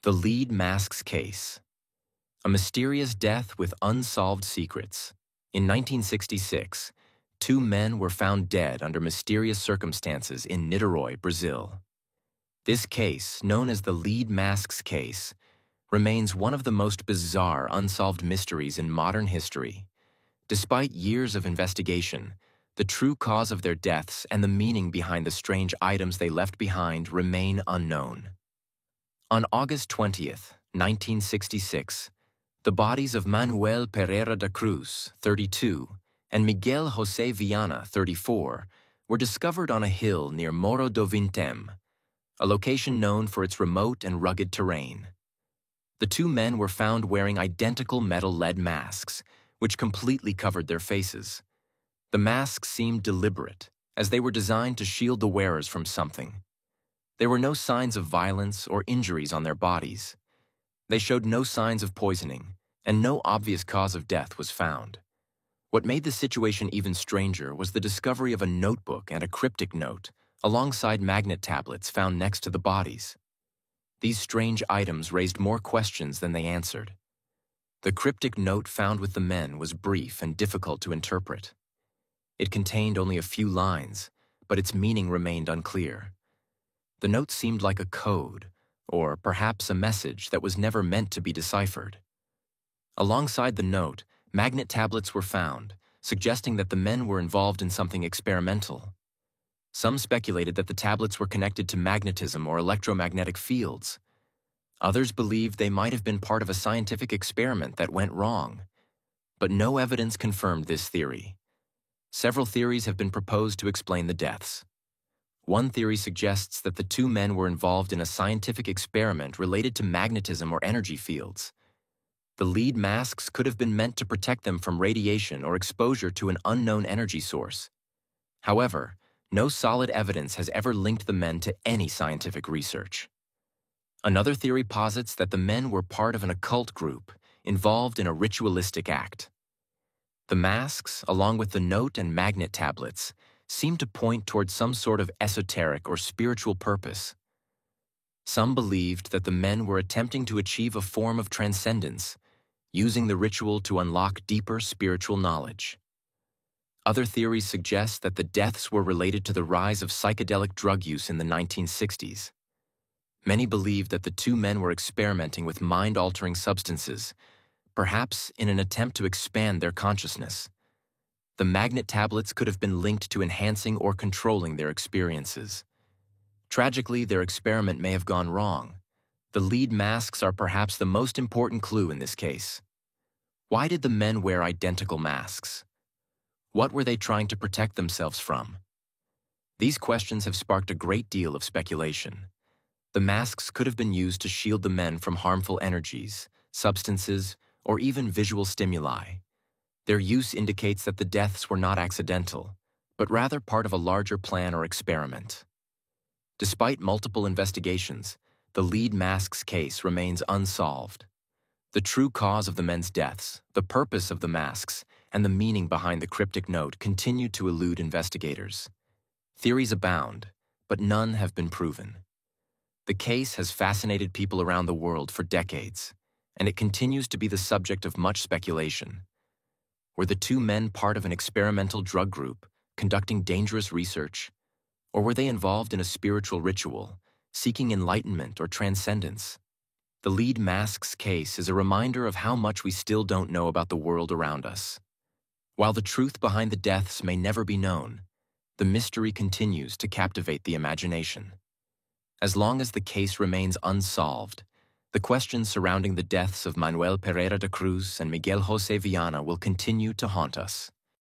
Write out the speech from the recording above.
The Lead Masks Case. A mysterious death with unsolved secrets. In 1966, two men were found dead under mysterious circumstances in Niterói, Brazil. This case, known as the Lead Masks Case, remains one of the most bizarre unsolved mysteries in modern history. Despite years of investigation, the true cause of their deaths and the meaning behind the strange items they left behind remain unknown. On August 20th, 1966, the bodies of Manuel Pereira da Cruz, 32, and Miguel José Viana, 34, were discovered on a hill near Morro do Vintém, a location known for its remote and rugged terrain. The two men were found wearing identical metal lead masks, which completely covered their faces. The masks seemed deliberate, as they were designed to shield the wearers from something. There were no signs of violence or injuries on their bodies. They showed no signs of poisoning, and no obvious cause of death was found. What made the situation even stranger was the discovery of a notebook and a cryptic note, alongside magnet tablets found next to the bodies. These strange items raised more questions than they answered. The cryptic note found with the men was brief and difficult to interpret. It contained only a few lines, but its meaning remained unclear. The note seemed like a code, or perhaps a message that was never meant to be deciphered. Alongside the note, magnet tablets were found, suggesting that the men were involved in something experimental. Some speculated that the tablets were connected to magnetism or electromagnetic fields. Others believed they might have been part of a scientific experiment that went wrong. But no evidence confirmed this theory. Several theories have been proposed to explain the deaths. One theory suggests that the two men were involved in a scientific experiment related to magnetism or energy fields. The lead masks could have been meant to protect them from radiation or exposure to an unknown energy source. However, no solid evidence has ever linked the men to any scientific research. Another theory posits that the men were part of an occult group involved in a ritualistic act. The masks, along with the note and magnet tablets, seem to point towards some sort of esoteric or spiritual purpose. Some believed that the men were attempting to achieve a form of transcendence, using the ritual to unlock deeper spiritual knowledge. Other theories suggest that the deaths were related to the rise of psychedelic drug use in the 1960s. Many believe that the two men were experimenting with mind-altering substances, perhaps in an attempt to expand their consciousness. The magnet tablets could have been linked to enhancing or controlling their experiences. Tragically, their experiment may have gone wrong. The lead masks are perhaps the most important clue in this case. Why did the men wear identical masks? What were they trying to protect themselves from? These questions have sparked a great deal of speculation. The masks could have been used to shield the men from harmful energies, substances, or even visual stimuli. Their use indicates that the deaths were not accidental, but rather part of a larger plan or experiment. Despite multiple investigations, the lead masks case remains unsolved. The true cause of the men's deaths, the purpose of the masks, and the meaning behind the cryptic note continue to elude investigators. Theories abound, but none have been proven. The case has fascinated people around the world for decades, and it continues to be the subject of much speculation. Were the two men part of an experimental drug group, conducting dangerous research? Or were they involved in a spiritual ritual, seeking enlightenment or transcendence? The lead masks case is a reminder of how much we still don't know about the world around us. While the truth behind the deaths may never be known, the mystery continues to captivate the imagination. As long as the case remains unsolved, the questions surrounding the deaths of Manuel Pereira da Cruz and Miguel José Viana will continue to haunt us.